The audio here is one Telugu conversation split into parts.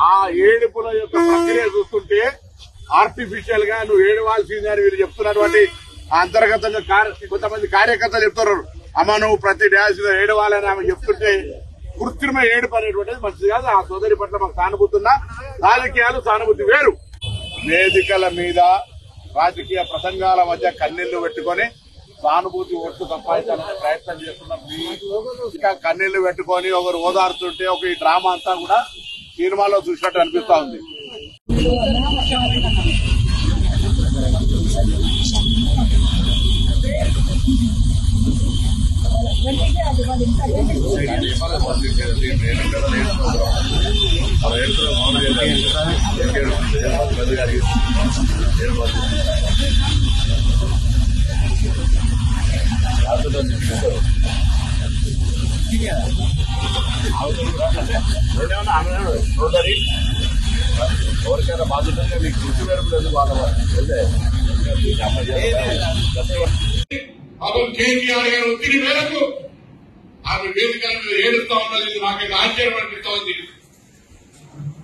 ఆ ఏడుపుల యొక్క ప్రక్రియ చూస్తుంటే ఆర్టిఫిషియల్ గా నువ్వు ఏడవాల్సిందని వీళ్ళు చెప్తున్నటువంటి అంతర్గతంగా కొంతమంది కార్యకర్తలు చెప్తున్నారు, అమ్మ నువ్వు ప్రతి డ్యాన్స్ ఏడవాలని ఆమె చెప్తుంటే కృత్రిమ ఏడుపు అనేటువంటిది మంచిది కాదు. ఆ సోదరి పట్ల మాకు సానుభూతి ఉన్నా, రాజకీయాలు సానుభూతి వేరు. వేదికల మీద రాజకీయ ప్రసంగాల మధ్య కన్నీళ్లు పెట్టుకొని సానుభూతి ఓట్లు సంపాదించాలని ప్రయత్నం చేస్తున్నాం. ఇంకా కన్నీళ్లు పెట్టుకొని ఒకరు ఓదారుతుంటే ఒక ఈ డ్రామా అంతా కూడా సినిమాలో చూసినట్టు అనిపిస్తా ఉంది. ఎవరికైనా బాధ్యతగా మీకు కృషి మెరుపులేదు వాళ్ళ అప్పుడు కేసీఆర్ గారు ఒత్తిడి మేరకు ఆమె వేదికల మీద ఏడుస్తా ఉన్నది. నాకైతే ఆశ్చర్యం అనిపిస్తా ఉంది.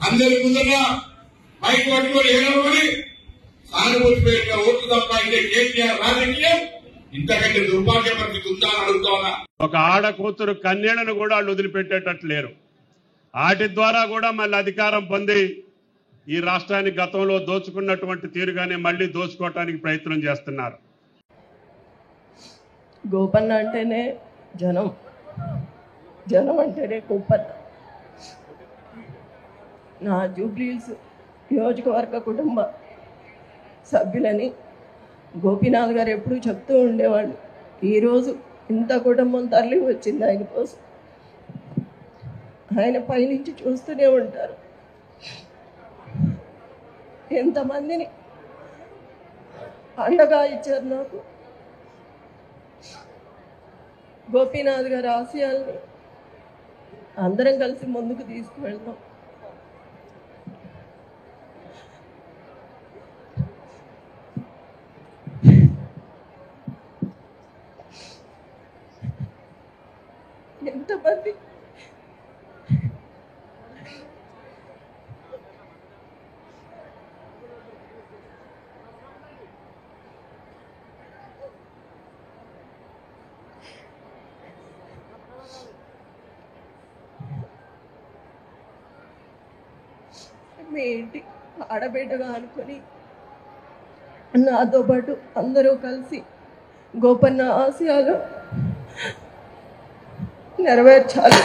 అందరి ముందర మైక్ పట్టుకొని ఏడవని సానుభూతి పేరుగా ఓట్లు తప్ప అయితే కేసీఆర్ రాజకీయం ఇంతకంటే దుర్భాగ్య పరిస్థితి ఉందా అని అడుగుతా ఉన్నా. ఒక ఆడ కూతురు కన్యలను కూడా వాళ్ళు వదిలిపెట్టేటట్టు లేరు. వాటి ద్వారా కూడా మళ్ళీ అధికారం పొంది ఈ రాష్ట్రాన్ని గతంలో దోచుకున్నటువంటి తీరుగానే మళ్లీ దోచుకోవటానికి ప్రయత్నం చేస్తున్నారు. గోపన్న అంటేనే జనం, జనం అంటేనే గోపన్న. నా జూబ్లీహిల్స్ నియోజకవర్గ కుటుంబ సభ్యులని గోపీనాథ్ గారు ఎప్పుడూ చెప్తూ ఉండేవాళ్ళు. ఈరోజు ఇంత కుటుంబం తరలి వచ్చింది ఆయన కోసం. ఆయన పైనుంచి చూస్తూనే ఉంటారు. ఎంతమందిని అండగా ఇచ్చారు నాకు. గోపీనాథ్ గారి ఆశయాల్ని అందరం కలిసి ముందుకు తీసుకువెళ్తాం. ఎంతమంది మీ ఇంటి ఆడబిడ్డగా అనుకొని నాతో పాటు అందరూ కలిసి గోపన్న ఆశయాలు నెరవేర్చాలి.